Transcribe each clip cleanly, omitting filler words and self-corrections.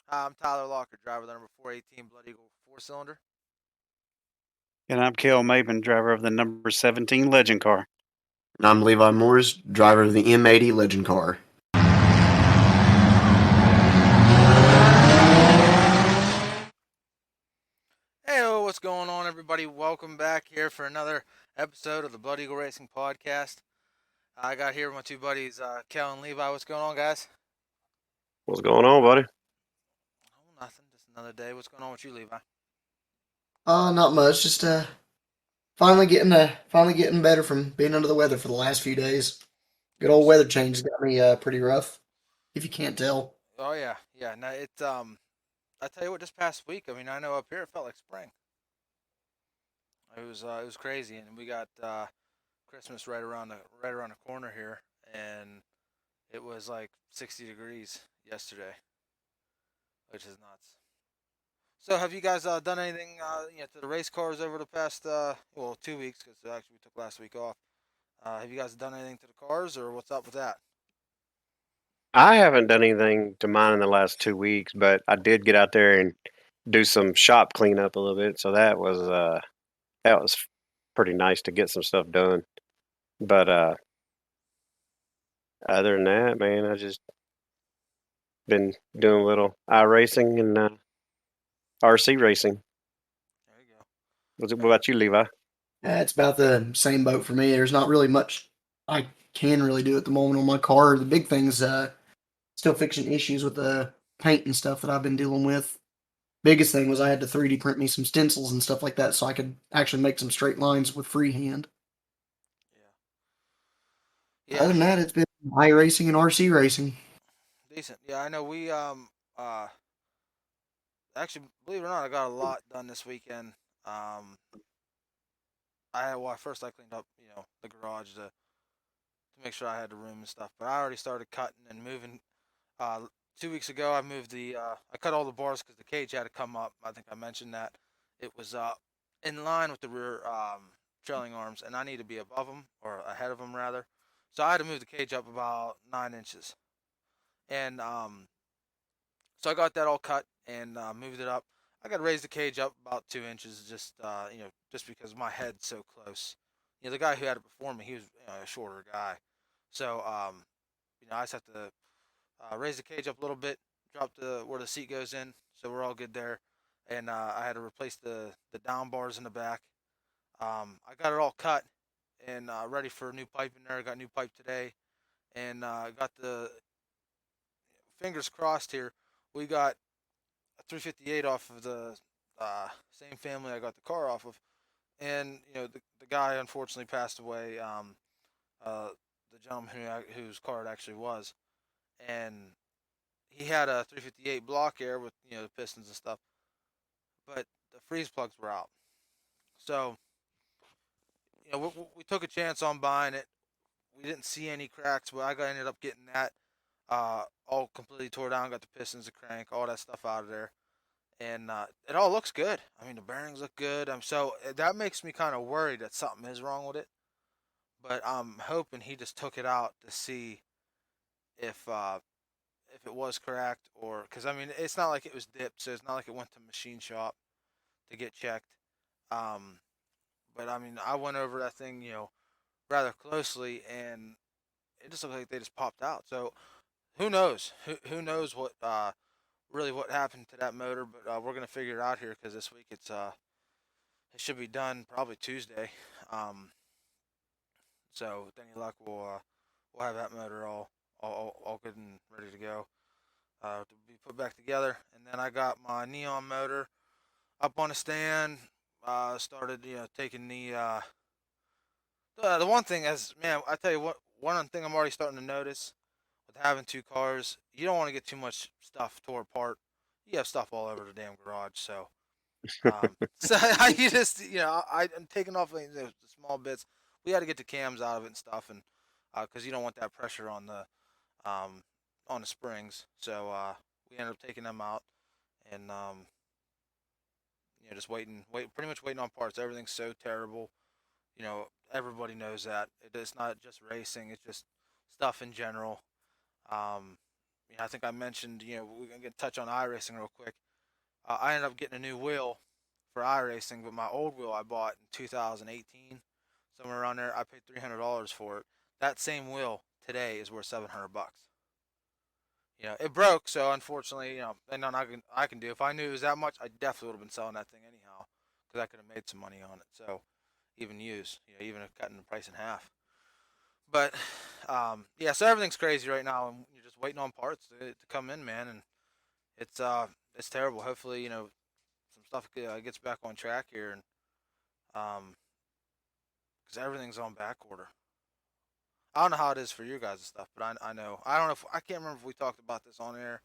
Hi, I'm Tyler Locker, driver of the number 418 Blood Eagle 4-cylinder. And I'm Cale Maben, driver of the number 17 Legend car. And I'm Levi Morris, driver of the M80 Legend car. Hey, what's going on, everybody? Welcome back here for another episode of the Blood Eagle Racing Podcast. I got here with my two buddies, Cal and Levi. What's going on, guys? What's going on, buddy? Oh, nothing. Just another day. What's going on with you, Levi? Not much. Just finally getting better from being under the weather for the last few days. Good old weather change has got me pretty rough. If you can't tell. Oh yeah, yeah. No, I tell you what, this past week, I mean, I know up here it felt like spring. It was crazy, and we got Christmas right around the corner here, and it was like 60 degrees yesterday, which is nuts. So, have you guys done anything, to the race cars over the past, 2 weeks? Because actually we took last week off. Have you guys done anything to the cars, or what's up with that? I haven't done anything to mine in the last 2 weeks, but I did get out there and do some shop cleanup a little bit, so that was pretty nice to get some stuff done. But other than that, man, I just been doing a little iracing and RC racing. There you go. What about you, Levi? It's about the same boat for me. There's not really much I can really do at the moment on my car. The big thing's still fixing issues with the paint and stuff that I've been dealing with. Biggest thing was I had to 3D print me some stencils and stuff like that so I could actually make some straight lines with freehand. Yeah. Other Yeah. than that, it's been iRacing and RC racing. Decent. Yeah, I know we uh actually, believe it or not, I got a lot done this weekend. Um, first I cleaned up, the garage to make sure I had the room and stuff. But I already started cutting and moving. Uh, 2 weeks ago, I cut all the bars because the cage had to come up. I think I mentioned that it was in line with the rear trailing arms, and I need to be above them or ahead of them rather. So I had to move the cage up about 9 inches, and so I got that all cut and moved it up. I got to raise the cage up about 2 inches, just because my head's so close. The guy who had it before me, he was a shorter guy, so I just have to raise the cage up a little bit, drop the where the seat goes in, so we're all good there. And I had to replace the down bars in the back. I got it all cut and ready for a new pipe in there. I got new pipe today, and got the fingers crossed here. We got a 358 off of the same family I got the car off of, and the guy unfortunately passed away. The gentleman whose car it actually was, and he had a 358 block air with the pistons and stuff, but the freeze plugs were out. So we took a chance on buying it. We didn't see any cracks, but ended up getting that all completely tore down. Got the pistons, the crank, all that stuff out of there, and it all looks good. I mean, the bearings look good. That makes me kind of worried that something is wrong with it. But I'm hoping he just took it out to see if uh, if it was cracked, or because I mean it's not like it was dipped, so it's not like it went to machine shop to get checked. Um, but I mean I went over that thing rather closely, and it just looked like they just popped out. So who knows? Who knows what really what happened to that motor? But we're gonna figure it out here because this week it should be done probably Tuesday. Um, so with any luck, we'll have that motor all good and ready to go to be put back together. And then I got my neon motor up on a stand. Started taking the one thing is, man, I tell you what, one thing I'm already starting to notice with having two cars, you don't want to get too much stuff tore apart. You have stuff all over the damn garage, so so you just I'm taking off the small bits. We had to get the cams out of it and stuff, and because you don't want that pressure um on the springs, so we ended up taking them out and just pretty much waiting on parts. Everything's so terrible. Everybody knows that it's not just racing; it's just stuff in general. Um, I think I mentioned, we're gonna get touch on iRacing real quick. I ended up getting a new wheel for iRacing, but my old wheel I bought in 2018, somewhere around there. I paid $300 for it. That same wheel today is worth $700. It broke, so unfortunately, and nothing I can do. If I knew it was that much, I definitely would have been selling that thing anyhow, because I could have made some money on it. So even used, even cutting the price in half. But yeah, so everything's crazy right now, and you're just waiting on parts to come in, man, and it's terrible. Hopefully, some stuff gets back on track here, and because everything's on back order. I don't know how it is for you guys and stuff, but I know I don't know if I can't remember if we talked about this on air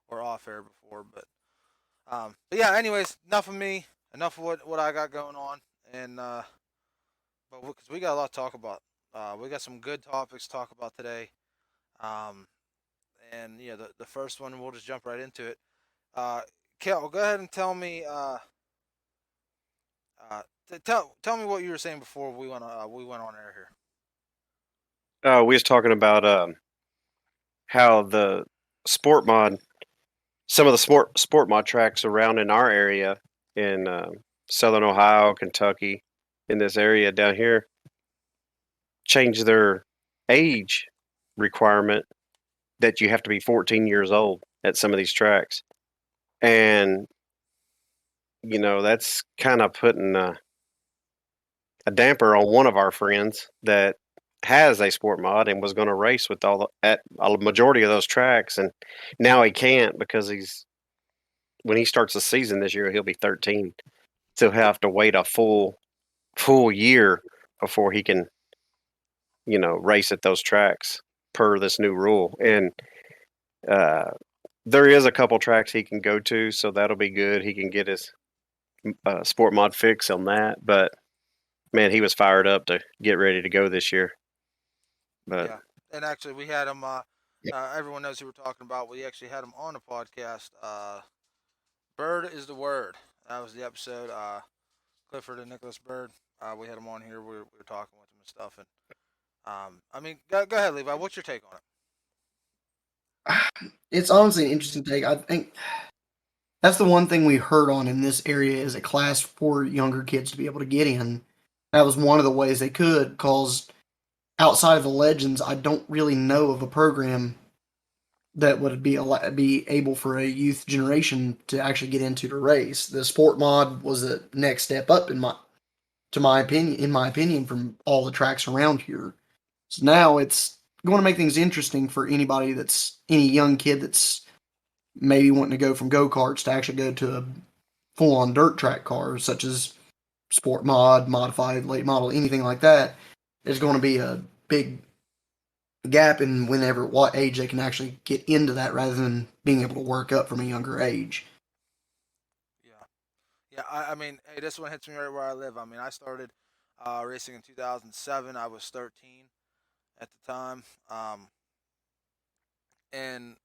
or off air before, but yeah. Anyways, enough of me. Enough of what I got going on, and but because we got a lot to talk about. We got some good topics to talk about today. Um, and the first one, we'll just jump right into it. Cale, go ahead and tell me. Tell me what you were saying before we went on air here. We was talking about how the sport mod, some of the sport mod tracks around in our area in Southern Ohio, Kentucky, in this area down here, change their age requirement that you have to be 14 years old at some of these tracks, and that's kind of putting a damper on one of our friends that has a sport mod and was going to race with at a majority of those tracks, and now he can't because when he starts the season this year, he'll be 13, so he'll have to wait a full year before he can race at those tracks per this new rule. And uh, there is a couple tracks he can go to, so that'll be good. He can get his sport mod fix on that, but man, he was fired up to get ready to go this year. But Yeah, and actually, we had him. Everyone knows who we're talking about. We actually had him on the podcast. Bird is the word. That was the episode. Clifford and Nicholas Bird. We had him on here. We were talking with him and stuff. And I mean, go ahead, Levi. What's your take on it? It's honestly an interesting take. I think that's the one thing we heard on in this area is a class for younger kids to be able to get in. That was one of the ways they could, because outside of the legends, I don't really know of a program that would be able for a youth generation to actually get into the race. The sport mod was the next step up in my opinion, from all the tracks around here. So now it's going to make things interesting for anybody that's any young kid that's maybe wanting to go from go karts to actually go to a full on dirt track car, such as sport mod, modified, late model, anything like that. There's going to be a big gap in whenever what age they can actually get into that rather than being able to work up from a younger age. Yeah, yeah. I mean, hey, this one hits me right where I live. I mean, I started racing in 2007. I was 13 at the time, and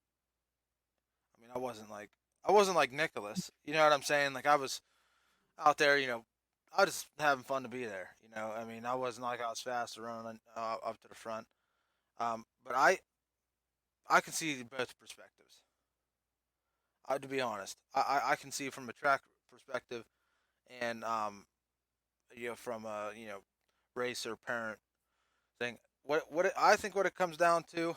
I mean, I wasn't like Nicholas. You know what I'm saying? Like I was out there. I was just having fun to be there. I mean, I wasn't like I was fast or running up to the front. But I can see both perspectives. To be honest, I can see from a track perspective, and from a racer parent thing. I think what it comes down to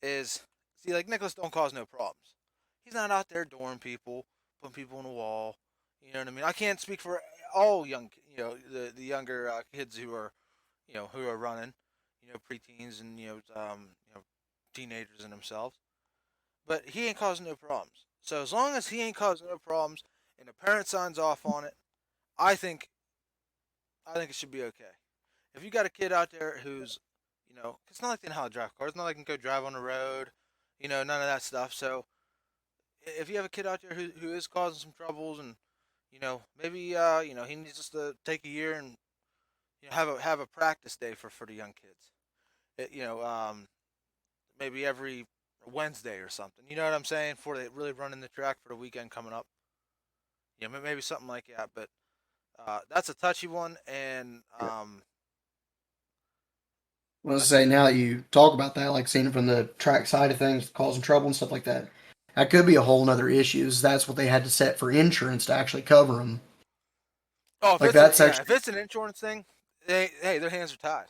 is, see, like Nicholas don't cause no problems. He's not out there dooring people, putting people in the wall. You know what I mean? I can't speak for all the younger kids who are running, preteens and teenagers and themselves. But he ain't causing no problems. So as long as he ain't causing no problems and the parent signs off on it, I think I think it should be okay. If you got a kid out there who's, it's not like they know how to drive cars. It's not like they can go drive on the road, none of that stuff. So if you have a kid out there who is causing some troubles, and maybe he needs just to take a year and have a practice day for the young kids. Maybe every Wednesday or something. You know what I'm saying? Before they really run in the track for the weekend coming up. Maybe something like that. But that's a touchy one, and I was say now that you talk about that, like seeing it from the track side of things, causing trouble and stuff like that, that could be a whole nother issue. Is that's what they had to set for insurance to actually cover them. Oh, if Like it's an that's yeah, if actually it's an insurance thing, hey, their hands are tied.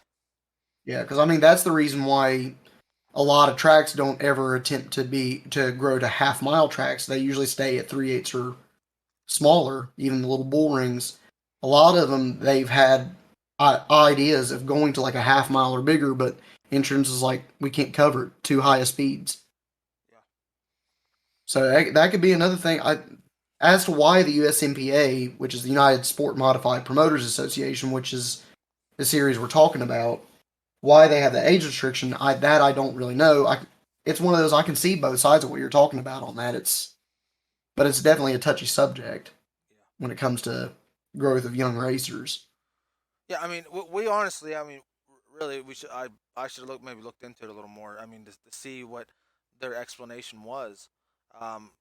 yeah, because I mean that's the reason why a lot of tracks don't ever attempt to grow to half mile tracks. They usually stay at 3/8 or smaller. Even the little bull rings, a lot of them they've had ideas of going to like a half mile or bigger, but insurance is like we can't cover it, too high of speeds. Yeah, So that could be another thing. As to why the USMPA, which is the United Sport Modified Promoters Association, which is the series we're talking about, why they have the age restriction, I don't really know. It's one of those I can see both sides of what you're talking about on that. But it's definitely a touchy subject yeah, when it comes to growth of young racers. yeah. I mean, we honestly, I mean, really, we should. I should have maybe looked into it a little more. I mean, to see what their explanation was, um,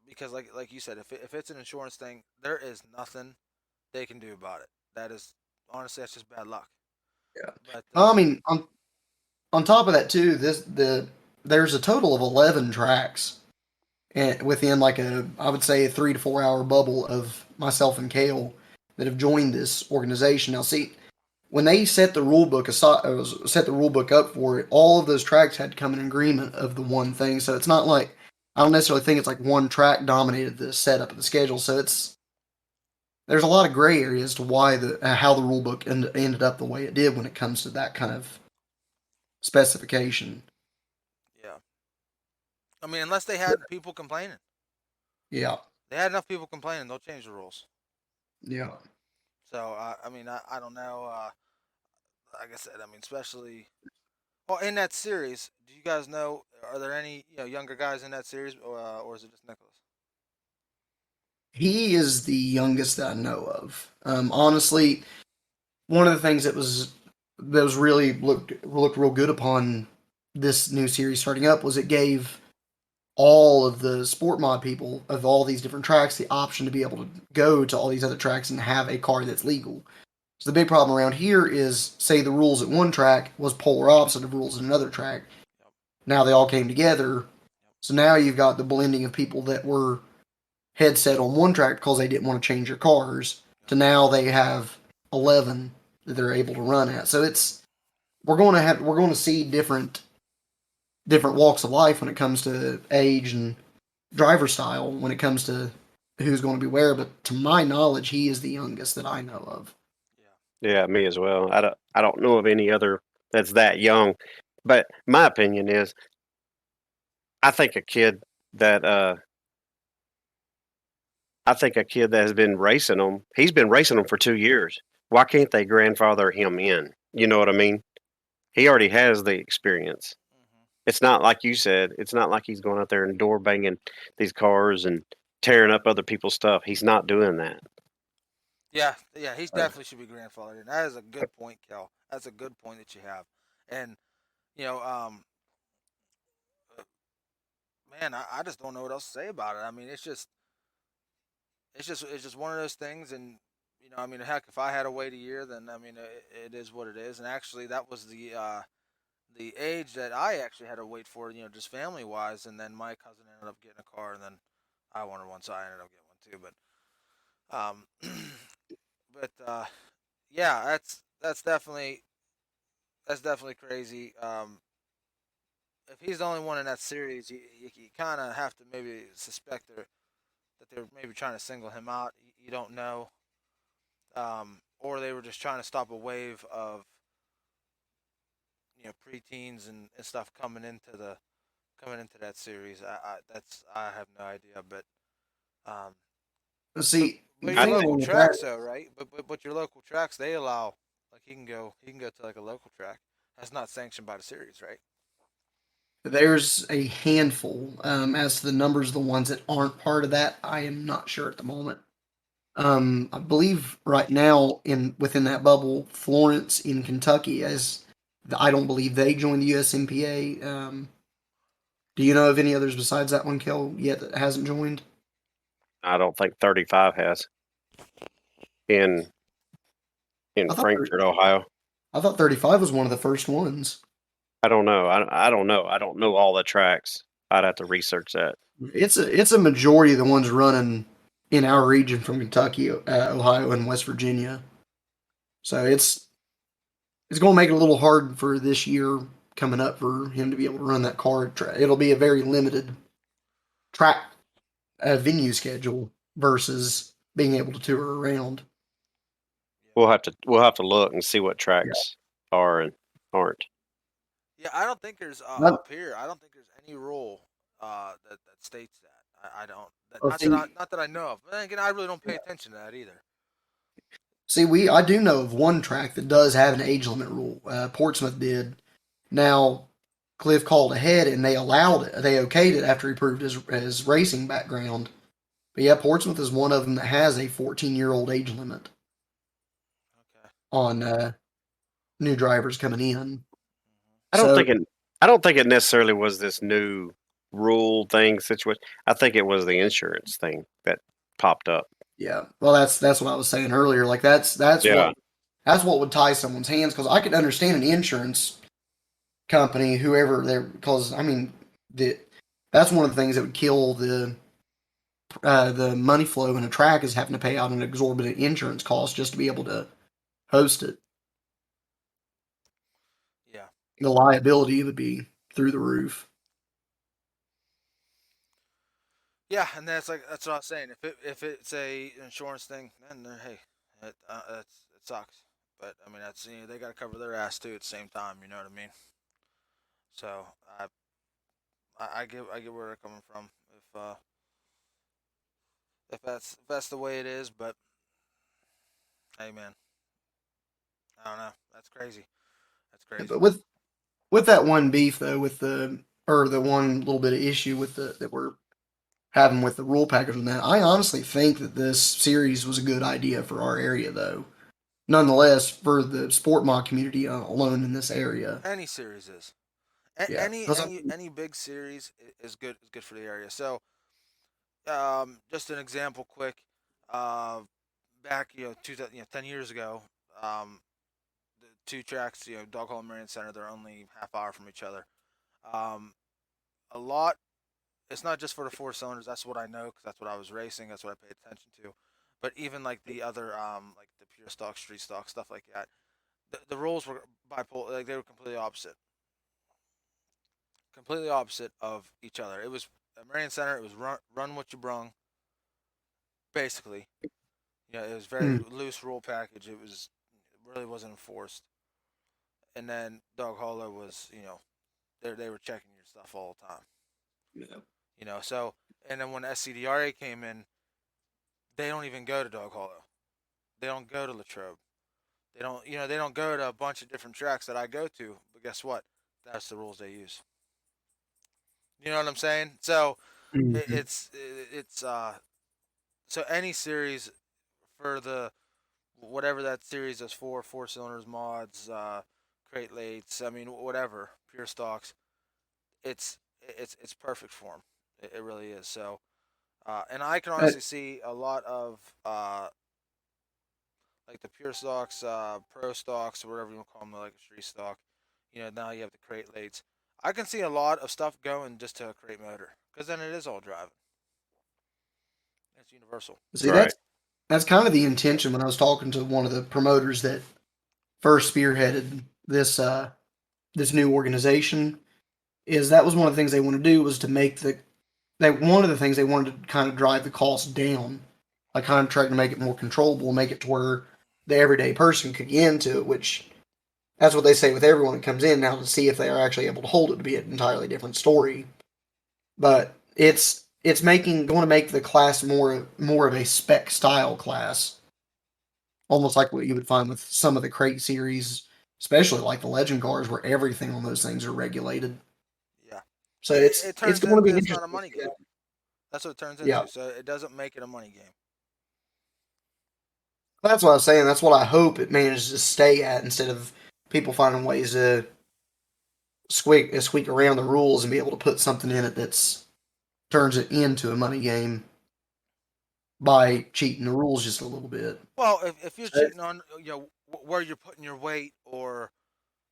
because like you said, if it's an insurance thing, there is nothing they can do about it. That is honestly, that's just bad luck. Yeah. But I mean, on top of that too, there's a total of 11 tracks and within like I would say a 3 to 4 hour bubble of myself and Cale that have joined this organization. Now, see, when they set the rule book aside, set the rule book up for it, all of those tracks had to come in agreement of the one thing. So it's not like I don't necessarily think it's like one track dominated the setup of the schedule. So there's a lot of gray areas to why the how the rule book ended up the way it did when it comes to that kind of specification. yeah, I mean, unless they had people complaining, Yeah, they had enough people complaining, they'll change the rules. yeah. So I mean, I don't know. Like I said, I mean, especially well in that series. Do you guys know? Are there any younger guys in that series, or is it just Nicholas? He is the youngest that I know of. Honestly, one of the things that was really looked real good upon this new series starting up was it gave all of the sport mod people of all these different tracks the option to be able to go to all these other tracks and have a car that's legal. So the big problem around here is, say the rules at one track was polar opposite of rules at another track. Yep. Now they all came together. So now you've got the blending of people that were headset on one track because they didn't want to change their cars to now they have 11 that they're able to run at. So we're going to see different walks of life when it comes to age and driver style when it comes to who's going to be where. But to my knowledge, he is the youngest that I know of. Yeah, me as well. I don't know of any other that's that young. But my opinion is I think a kid that I think a kid that has been racing them, he's been racing them for 2 years. Why can't they grandfather him in? You know what I mean? He already has the experience. Hmm. It's not like you said. It's not like he's going out there and door banging these cars and tearing up other people's stuff. He's not doing that. Yeah, yeah, he's definitely should be grandfathered in. That is a good point, Kel. That's a good point that you have. And you know, man, I just don't know what else to say about it. I mean, it's just one of those things, and I mean, heck, if I had to wait a year, then I mean, it is what it is. And actually, that was the age that I actually had to wait for, just family wise. And then my cousin ended up getting a car, and then I wanted one, so I ended up getting one too. But yeah, that's definitely crazy. If he's the only one in that series, you kind of have to maybe suspect that they're maybe trying to single him out. You don't know, or they were just trying to stop a wave of preteens and stuff coming into that series. I have no idea, um, but See, the your I thing think local with that, tracks though, right? But your local tracks they allow like he can go to like a local track. That's not sanctioned by the series, right? there's a handful. As to the numbers of the ones that aren't part of that, I am not sure at the moment. I believe right now in within that bubble, Florence in Kentucky, as I don't believe they joined the USMPA. Do you know of any others besides that one, Kel, yet that hasn't joined? I don't think 35 has in I thought there, Frankfurt, Ohio. I thought 35 was one of the first ones. I don't know. I don't know. I don't know all the tracks. I'd have to research that. It's a majority of the ones running in our region from Kentucky, Ohio, and West Virginia. So it's going to make it a little hard for this year coming up for him to be able to run that car. It'll be a very limited track venue schedule versus being able to tour around. We'll have to look and see what Yeah. tracks are and aren't. Yeah, I don't think there's Not, up here. I don't think there's any rule that states that. I don't. That, I think, not that I know of. But then again, I really don't pay attention to that either. see, I do know of one track that does have an age limit rule. Portsmouth did. Now, Cliff called ahead and they allowed it. They okayed it after he proved his racing background. But yeah, Portsmouth is one of them that has a 14-year-old age limit Okay. on new drivers coming in. I don't So think it. I don't think it necessarily was this new rule thing situation. I think it was the insurance thing that popped up. yeah, well, that's what I was saying earlier. Like Yeah. that's what would tie someone's hands because I could understand an insurance company, whoever they're, because I mean that's one of the things that would kill the money flow in a track is having to pay out an exorbitant insurance cost just to be able to host it. Yeah. The liability would be through the roof. Yeah, and that's what I was saying. If it's a insurance thing, then hey, it sucks. But I mean, that's they got to cover their ass too at the same time. You know what I mean? So I get where they're coming from. If that's the way it is, but hey, man, I don't know. That's crazy. That's crazy. But with that one beef though, with the one little bit of issue with the that we're having with the rule package and that, I honestly think that this series was a good idea for our area though. Nonetheless, for the sport mod community alone in this area, Any series is yeah, because any big series is good for the area. So just an example, quick. Uh, back 10 years ago, um, the two tracks, Dog Hall and Marion Center, they're only half hour from each other. Um, a lot. It's not just for the four cylinders. That's what I know because that's what I was racing. That's what I paid attention to. But even like the other, like the pure stock, street stock, stuff like that, the rules were bipolar. Like they were completely opposite of each other. It was at Marion Center. It was run what you brung, basically. It was very mm, loose rule package. It really wasn't enforced. And then Dog Hollow was, they were checking your stuff all the time. yeah. So and then when SCDRA came in, they don't even go to Dog Hollow. They don't go to Latrobe. They don't go to a bunch of different tracks that I go to. But guess what? That's the rules they use. You know what I'm saying? So it, Mhm. it's it's so any series for the whatever that series is for, four cylinders mods, crate lates, I mean whatever, pure stocks, it's perfect for them. It really is. So and I can Uh, honestly see a lot of like the pure stocks, pro stocks, or whatever you want to call them, like a street stock. Now you have the crate lates. I can see a lot of stuff going just to a crate motor because then it is all driving. It's universal. See, Right. that's kind of the intention when I was talking to one of the promoters that first spearheaded this new organization. Is that was one of the things they want to do was to make one of the things they wanted to kind of drive the cost down, like kind of trying to make it more controllable, make it to where the everyday person could get into it, which that's what they say with everyone that comes in now to see if they are actually able to hold it to be an entirely different story. But it's making going to make the class more of a spec style class, almost like what you would find with some of the crate series, especially like the legend cars, where everything on those things are regulated. Yeah, So it it's turns going to be into it's not a interesting to money see game. that. That's what it turns Yeah, into. So it doesn't make it a money game. that's what I was saying. That's what I hope it manages to stay at instead of people finding ways to squeak around the rules and be able to put something in it that's turns it into a money game. by cheating the rules just a little bit. Well, if you're So cheating on where you're putting your weight or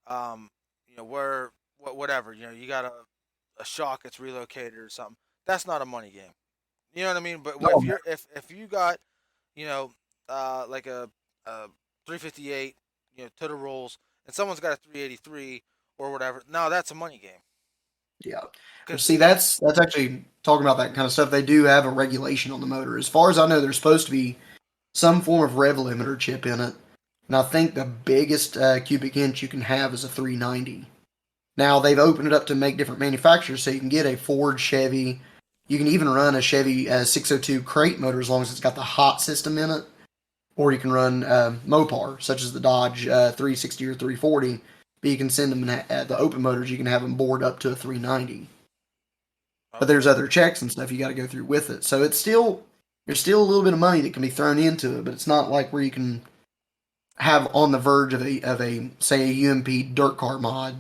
um where whatever you got a shock that's relocated or something, that's not a money game. You know what I mean? But if no, you're if you got you know like a 358 to the rules and someone's got a 383 or whatever, now that's a money game yeah. But because see, that's actually talking about that kind of stuff. They do have a regulation on the motor. As far as I know, there's supposed to be some form of rev limiter chip in it, and I think the biggest cubic inch you can have is a 390. Now they've opened it up to make different manufacturers, so you can get a Ford, Chevy. You can even run a Chevy 602 crate motor as long as it's got the hot system in it, or you can run Mopar, such as the Dodge 360 or 340. But you can send them the open motors. You can have them board up to a 390. But okay. there's other checks and stuff you got to go through with it. So it's still there's still a little bit of money that can be thrown into it, but it's not like where you can have on the verge of a say a UMP dirt car mod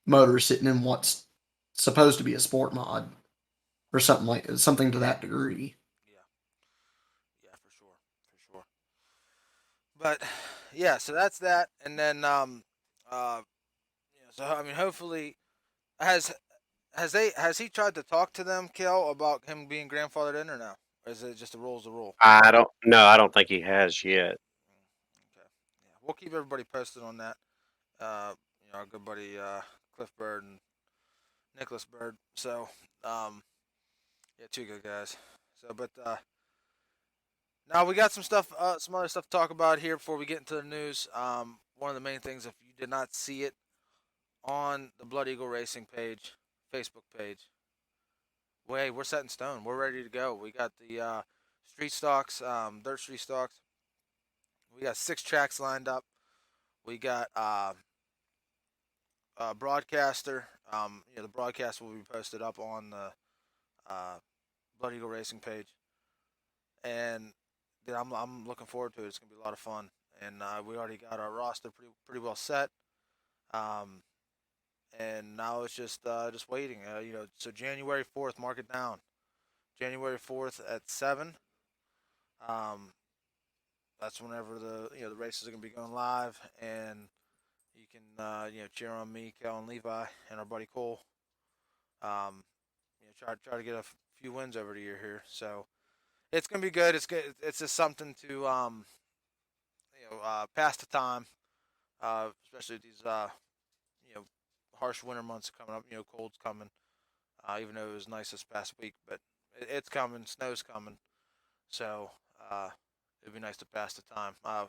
motor sitting in what's supposed to be a sport mod or something to that degree. Yeah, yeah, for sure, for sure. But yeah, so that's that, and then so I mean, hopefully, has has he tried to talk to them, Kel, about him being grandfathered in or no? Or is it just the rule's the rule? I don't. No, I don't think he has yet. Okay, yeah, we'll keep everybody posted on that. Our good buddy Cliff Bird and Nicholas Bird. So, yeah, two good guys. So, but now we got some other stuff to talk about here before we get into the news. One of the main things, if you did not see it on the Blood Eagle Racing page, Facebook page, well, hey, we're set in stone. We're ready to go. We got the street stocks, dirt street stocks. We got 6 tracks lined up. We got broadcaster. The broadcast will be posted up on the uh, Blood Eagle Racing page, and dude, I'm looking forward to it. It's gonna be a lot of fun, and we already got our roster pretty well set. Um, and now it's just waiting. So January 4th, mark it down. January 4th at 7. Um, that's whenever the races are gonna be going live, and you can cheer on me, Cale, and Levi, and our buddy Cole. Um, try to get a few wins over the year here. So it's gonna be good. It's good. It's just something to pass the time, especially these you know harsh winter months coming up. Cold's coming. Even though it was nice this past week, but it's coming. Snow's coming. So uh, it'd be nice to pass the time. I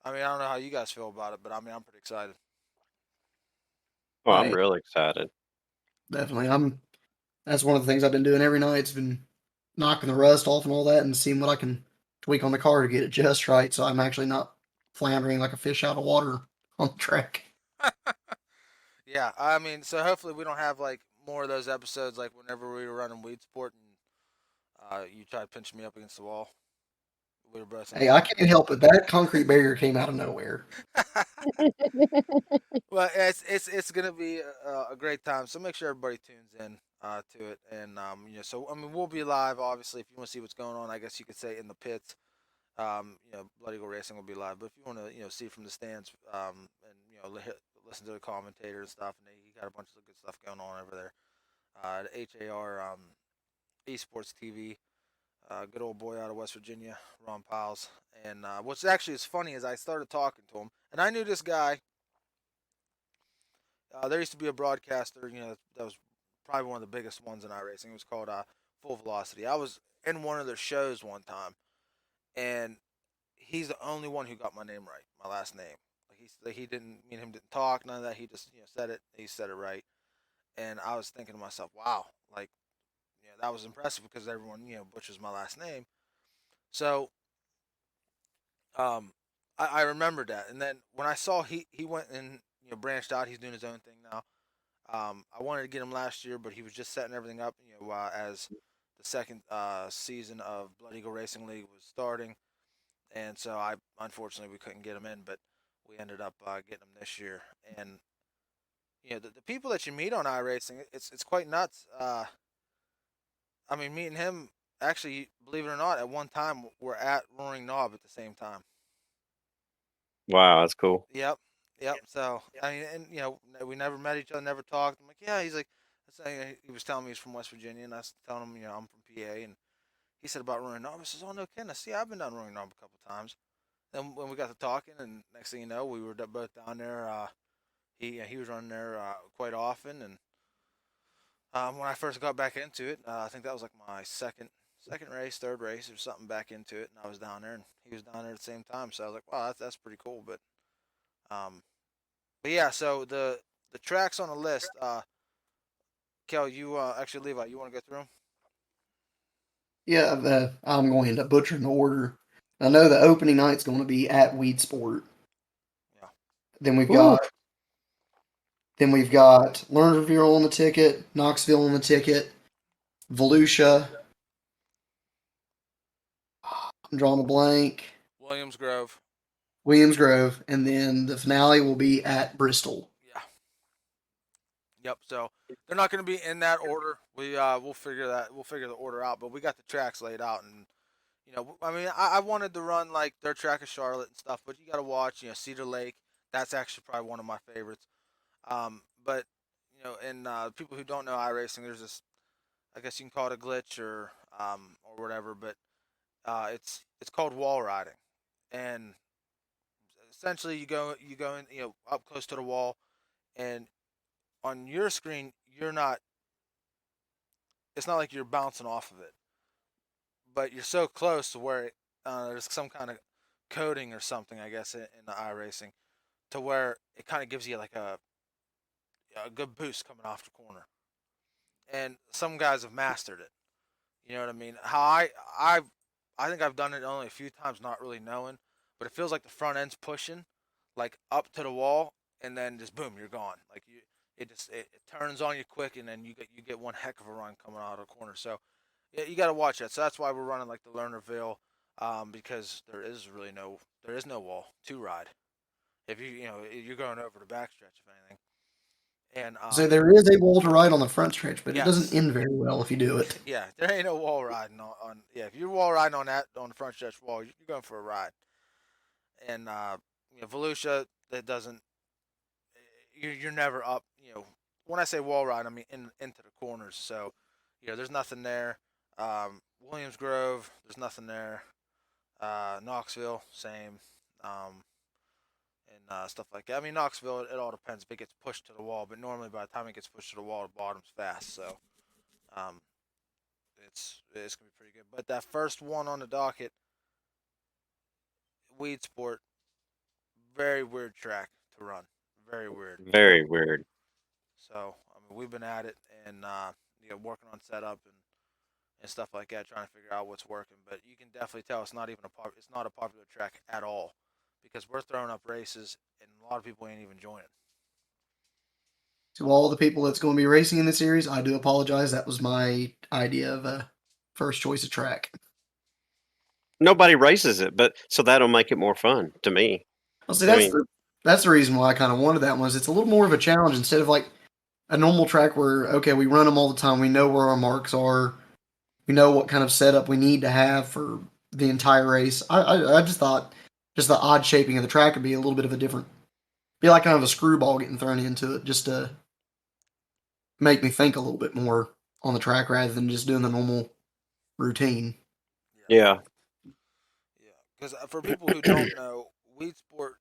mean, I don't know how you guys feel about it, but I mean, I'm pretty excited. Well, Oh I'm yeah, really excited. definitely. That's one of the things I've been doing every night. It's been knocking the rust off and all that, and seeing what I can tweak on the car to get it just right, so I'm actually not floundering like a fish out of water on the track. Yeah, I mean, so hopefully we don't have like more of those episodes like whenever we were running weed sport and you tried to pinch me up against the wall. We were both in Hey, I line. can't help it. That concrete barrier came out of nowhere. Well, it's gonna be a great time. So make sure everybody tunes in to it, and so I mean we'll be live. Obviously, if you want to see what's going on, I guess you could say in the pits. Blood Eagle Racing will be live. But if you want to see from the stands, and listen to the commentator and stuff, and he got a bunch of good stuff going on over there. The HAR Esports TV. Good old boy out of West Virginia, Ron Piles. And what's actually is funny is I started talking to him, and I knew this guy. There used to be a broadcaster, that was probably one of the biggest ones in iRacing. It was called Full Velocity. I was in one of their shows one time, and he's the only one who got my name right, my last name. He didn't, me and him didn't talk, none of that. He just said it. He said it right, and I was thinking to myself, wow, like that was impressive because everyone butchers my last name. So um, I remembered that, and then when I saw he went and branched out, he's doing his own thing now. I wanted to get him last year, but he was just setting everything up, as the second season of Blood Eagle Racing League was starting, and so I unfortunately we couldn't get him in, but we ended up getting him this year. And the people that you meet on iRacing, it's quite nuts. I mean, meeting him, actually, believe it or not, at one time we're at Roaring Knob at the same time. Wow, that's cool. Yep, yep. So I mean, and we never met each other, never talked. I'm like, yeah. He's like, he was telling me he's from West Virginia, and I was telling him, I'm from PA, and he said about Roaring Knob. I says, oh no, kidding. I see, I've been down Roaring Knob a couple times. Then when we got to talking, and next thing you know, we were both down there. He was running there quite often, and when I first got back into it, I think that was like my second race, third race, or something back into it, and I was down there, and he was down there at the same time. So I was like, wow, that's pretty cool. Um, but yeah, so the tracks on the list, Kel, you actually Levi, you want to go through them? Yeah, I'm going to end up butchering the order. I know the opening night's going to be at Weed Sport. Yeah. Then we've Woo. got then we've got Lernerville on the ticket, Knoxville on the ticket, Volusia. I'm drawing a blank. Williams Grove. Williams Grove, and then the finale will be at Bristol. Yeah. Yep. So they're not going to be in that order. We'll figure the order out. But we got the tracks laid out, and I mean, I wanted to run like their track of Charlotte and stuff, but you got to watch, Cedar Lake. That's actually probably one of my favorites. But and people who don't know iRacing, there's this. I guess you can call it a glitch or whatever, but it's called wall riding, and essentially you go in up close to the wall, and on your screen you're not. It's not like you're bouncing off of it, but you're so close to where there's some kind of coding or something, I guess, in the iRacing, to where it kind of gives you like a good boost coming off the corner. And some guys have mastered it. You know what I mean? How I think I've done it only a few times, not really knowing, but it feels like the front end's pushing, like up to the wall, and then just boom, you're gone. Like it turns on you quick, and then you get one heck of a run coming out of the corner. So yeah, you got to watch that. So that's why we're running like the Lernerville, because there is no wall to ride. If you're going over the backstretch, if anything, and So there is a wall to ride on the front stretch, but it doesn't yes, end very well if you do it. yeah, there ain't no wall riding on yeah. If you're wall riding on the front stretch wall, you're going for a ride. And Volusia, that doesn't. You're never up. When I say wall ride, I mean into the corners. So, there's nothing there. Williams Grove, there's nothing there. Knoxville, same. And stuff like that. I mean, Knoxville, it all depends if it gets pushed to the wall, but normally by the time it gets pushed to the wall, the bottom's fast. So, um, it's gonna be pretty good. But that first one on the docket, Weed Sport, very weird track to run. Very weird. Very weird. So I mean, we've been at it and working on setup and stuff like that, trying to figure out what's working. But you can definitely tell it's not a popular track at all because we're throwing up races and a lot of people ain't even joining. To all the people that's going to be racing in the series, I do apologize. That was my idea of a first choice of track. Nobody races it, but so that'll make it more fun to me. Well, see, I mean, that's the reason why I kind of wanted that one. Is it's a little more of a challenge instead of like a normal track where okay, we run them all the time. We know where our marks are. We know what kind of setup we need to have for the entire race. I just thought just the odd shaping of the track would be a little bit of a different, be like kind of a screwball getting thrown into it, just to make me think a little bit more on the track rather than just doing the normal routine. yeah. Yeah, because for people who don't know, Weed Sport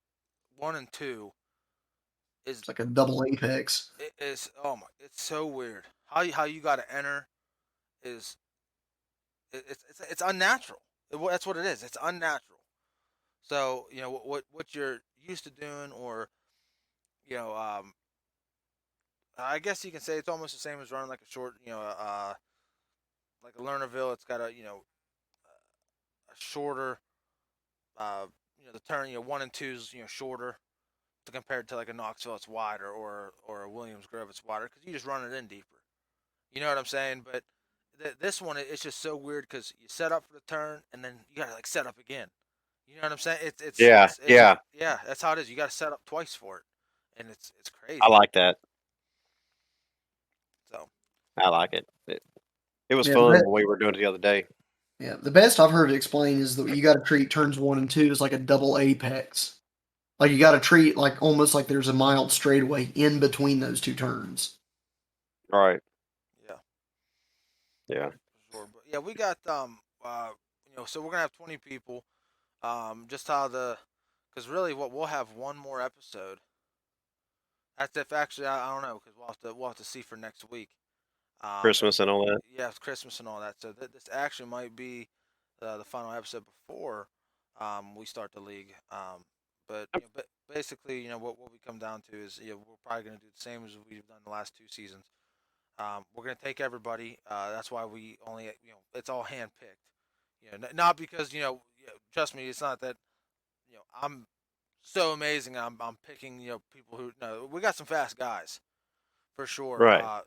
1 and 2 is It's like a double apex. it is oh my, it's so weird. How you got to enter is it's unnatural. That's what it is. It's unnatural. So what you're used to doing, or you know, I guess you can say it's almost the same as running like a short, like a Lernerville. It's got a shorter, the turn, 1 and 2's shorter to compared to like a Knoxville, it's wider, or a Williams Grove, it's wider because you just run it in deeper. You know what I'm saying? But this one, it's just so weird because you set up for the turn and then you gotta like set up again. You know what I'm saying? Yeah. Yeah. Yeah. That's how it is. You gotta set up twice for it, and it's I crazy. like that. So I like it. It was Yeah, fun when we were doing it the other day. Yeah, the best I've heard it explained is that you got to treat turns 1 and 2 as like a double apex. Like you got to treat like almost like there's a mild straightaway in between those two turns. Right. Yeah, Yeah. for sure. But yeah, we got so we're gonna have 20 people. Just how because really, what we'll have one more episode. That's if actually I don't know because we'll have to see for next week. If Christmas and all that. yeah, it's Christmas and all that. So this actually might be the final episode before we start the league. But basically, what we come down to is we're probably going to do the same as we've done the last 2 seasons. We're going to take everybody. That's why we only it's all hand picked. Not because trust me, it's not that I'm so amazing. I'm picking people who no, we got some fast guys for sure. Right. I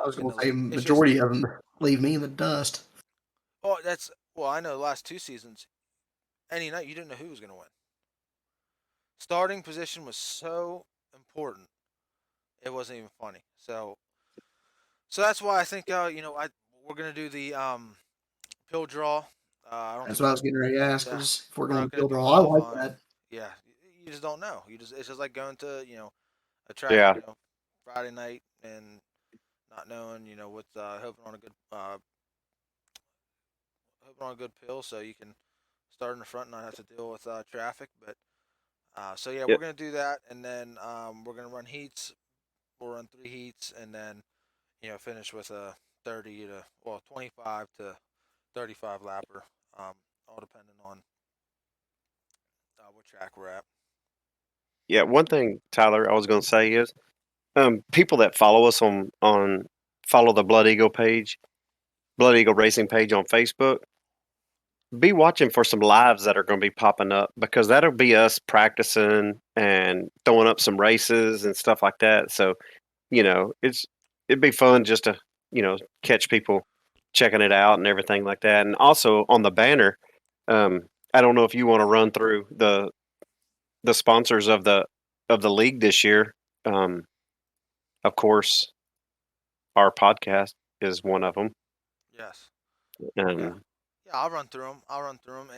was In going the to say league, it's just majority of them leave me in the dust. that's well, I know the last 2 seasons, any night you didn't know who was going to win. Starting position was so important. It wasn't even funny. So that's why I think we're going to do the pill draw. I don't That's think what I was getting ready to ask. yeah Is if we're we're going not to going field to do draw, I like qualifying. that. Yeah, you just don't know. It's just like going to a track Yeah. Friday night and not knowing what hoping on a good pill so you can start in the front and not have to deal with traffic. But so yeah, we're Yep. gonna do that, and then we're gonna run heats. We'll run 3 heats, and then finish with a 25 to 35 lapper, all depending on what track we're at. Yeah. One thing, Tyler, I was going to say is, people that follow us on follow the Blood Eagle Racing page on Facebook. Be watching for some lives that are going to be popping up because that'll be us practicing and throwing up some races and stuff like that. So it'd be fun just to catch people checking it out and everything like that. And also on the banner, um, I don't know if you want to run through the sponsors of the league this year. Um, of course, our podcast is one of them. Yes. Yeah. And Yeah. I'll run through them.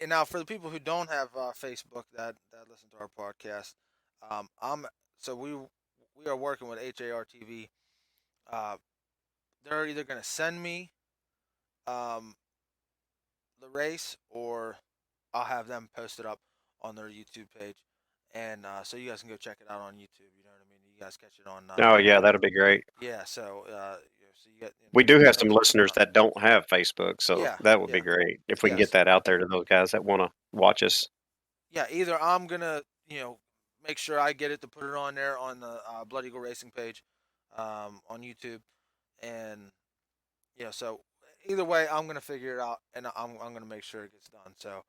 And now for the people who don't have Facebook that listen to our podcast, I'm so we are working with HARTV. Uh, they're either going to send me um, the race or I'll have them post it up on their YouTube page, and so you guys can go check it out on YouTube. You know what I mean? You guys catch it on oh yeah, that'll be great. yeah. So you get We do have some everything going listeners on. that don't have Facebook, so Yeah, that would be yeah, great if we can get yes, that out there to those guys that want to watch us. yeah. Either I'm gonna make sure I get it to put it on there on the Blood Eagle Racing page on YouTube, and so either way, I'm gonna figure it out, and I'm gonna make sure it gets done. So,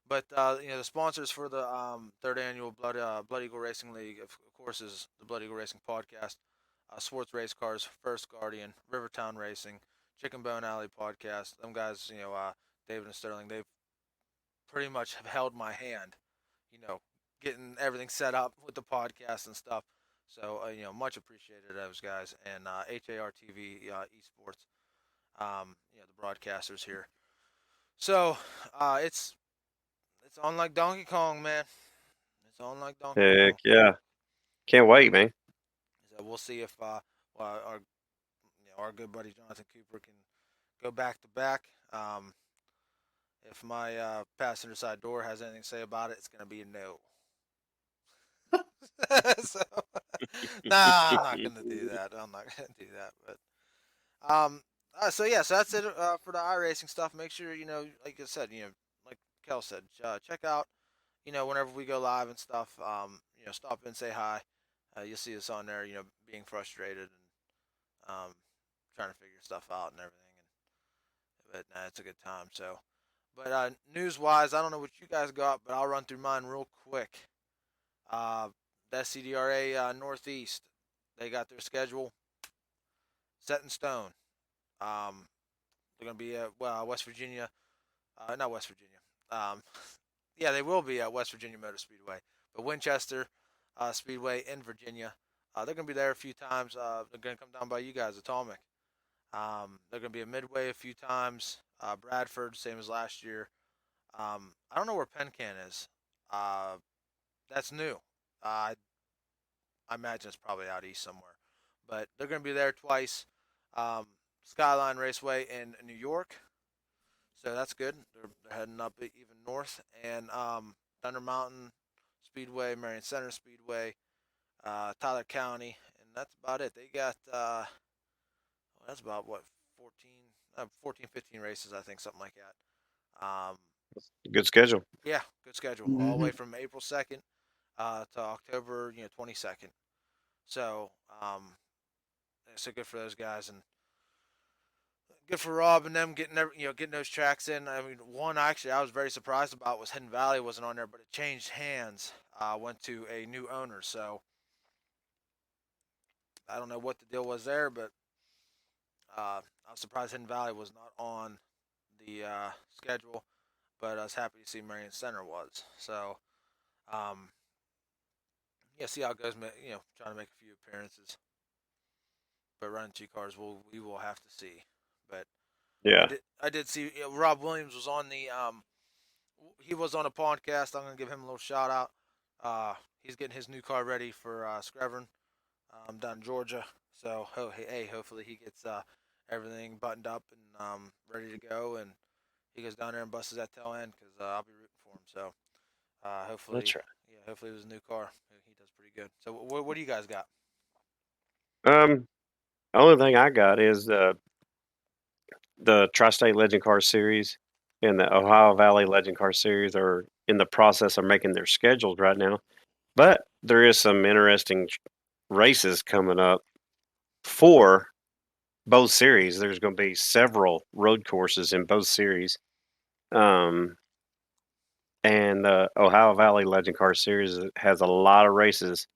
but the sponsors for the third annual Blood Eagle Racing League, of course, is the Blood Eagle Racing Podcast, Sports Race Cars, First Guardian, Rivertown Racing, Chicken Bone Alley Podcast. Them guys, David and Sterling, they've pretty much have held my hand, you know, getting everything set up with the podcast and stuff. So, much appreciated those guys and HARTV Esports, the broadcasters here. So, it's on like Donkey Kong, man. It's on like Donkey Heck Kong. yeah, can't wait, man. So we'll see if our good buddy Jonathan Cooper can go back to back. If my passenger side door has anything to say about it, it's gonna be a no. So, nah, I'm not gonna do that. I'm not gonna do that. So yeah, so that's it for the iRacing stuff. Make sure like I said, like Kel said, check out, whenever we go live and stuff. Stop in, say hi. You'll see us on there, being frustrated and trying to figure stuff out and everything. But nah, it's a good time. So, but news wise, I don't know what you guys got, but I'll run through mine real quick. Uh, that CDRA Northeast, they got their schedule set in stone. Um, they're going to be at West Virginia, not West Virginia. Um, yeah, they will be at West Virginia Motor Speedway, but Winchester Speedway in Virginia. They're going to be there a few times. They're going to come down by you guys, Atomic. They're going to be at Midway a few times. Bradford, same as last year. I don't know where Pencan is. Uh, that's new. I imagine it's probably out east somewhere. But they're going to be there twice. Skyline Raceway in New York, so that's good. They're heading up even north, and Thunder Mountain Speedway, Marion Center Speedway, Tyler County, and that's about it. They got that's about what 14, 15 races, I think, something like that. Good schedule. Yeah, good schedule, all the Mm-hmm. way from April 2nd to October 22nd. So so good for those guys, and good for Rob and them getting those tracks in. I mean, one actually I was very surprised about was Hidden Valley wasn't on there, but it changed hands. Went to a new owner, so I don't know what the deal was there, but I was surprised Hidden Valley was not on the schedule. But I was happy to see Marion Center was. So yeah, see how it goes. Trying to make a few appearances, but running two cars, we will have to see. But Yeah. I did see Rob Williams was on the he was on a podcast. I'm gonna give him a little shout out. He's getting his new car ready for Screven down in Georgia. So hey, hopefully he gets everything buttoned up and ready to go, and he goes down there and busts that tail end because I'll be rooting for him. So hopefully, That's right. yeah, hopefully it was a new car. He does pretty good. So what do you guys got? The only thing I got is the Tri-State Legend Car Series and the Ohio Valley Legend Car Series are in the process of making their schedules right now. But there is some interesting races coming up for both series. There's going to be several road courses in both series. And the Ohio Valley Legend Car Series has a lot of races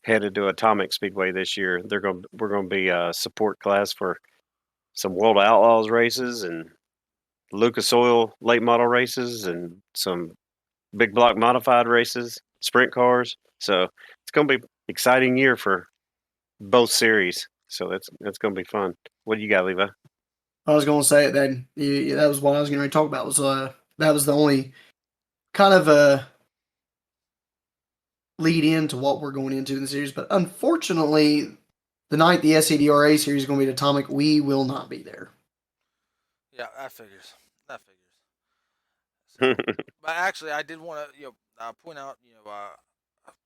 headed to Atomic Speedway this year. We're going to be a support class for some World Outlaws races and Lucas Oil late model races and some big block modified races, sprint cars. So it's going to be exciting year for both series. So that's going to be fun. What do you got, Levi? I was going to say it then. That was what I was going to talk about. Was that was the only kind of lead into what we're going into in the series. But unfortunately, the night the SCDRA series is going to be at Atomic, we will not be there. Yeah, that figures. That figures. So, but actually, I did want to point out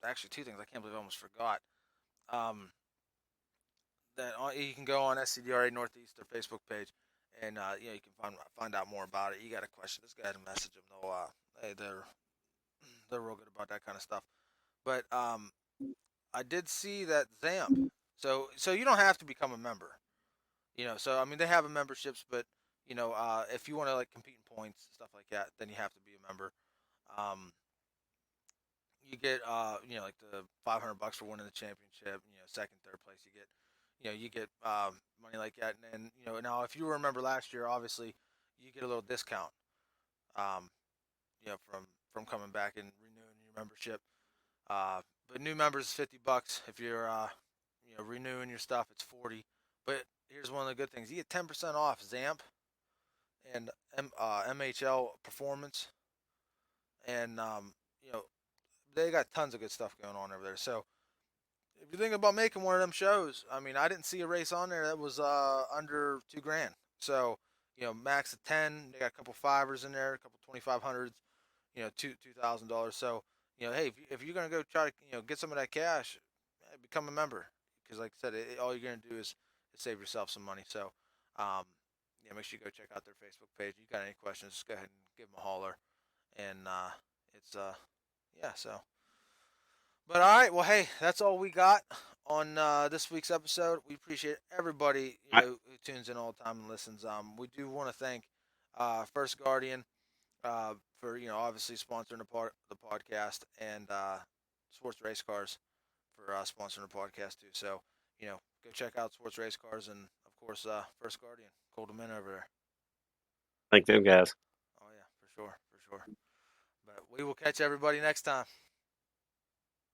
actually two things. I can't believe I almost forgot. Um, that you can go on SCDRA Northeast their Facebook page, and you can find out more about it. You got a question, this guy to message them. Hey, they're real good about that kind of stuff. But I did see that Zamp. So you don't have to become a member. So I mean they have a memberships, but if you want to like compete in points stuff like that, then you have to be a member. Um, you get like the $500 for winning the championship. Second, third place, you get money like that, and then now if you remember last year, obviously you get a little discount. Um, from coming back and renewing your membership. But new members is $50. If you're renewing your stuff, it's 40. But here's one of the good things: you get 10% off Zamp and MHL Performance, and they got tons of good stuff going on over there. So if you're thinking about making one of them shows, I mean, I didn't see a race on there that was under $2,000. So max of 10. They got a couple fivers in there, a couple 2,500s. $2,000. So hey, if you're gonna go try to get some of that cash, become a member because like I said, all you're gonna do is save yourself some money. So make sure you go check out their Facebook page. You got any questions? Just go ahead and give them a holler. And it's yeah. So, but all right. Well, hey, that's all we got on this week's episode. We appreciate everybody who tunes in all the time and listens. We do want to thank First Guardian for obviously sponsoring the podcast, and Sports Race Cars for sponsoring the podcast too. So go check out Sports Race Cars, and of course First Guardian. Cold them in over there. Thank them guys. Oh yeah, for sure. But we will catch everybody next time.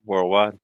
Worldwide.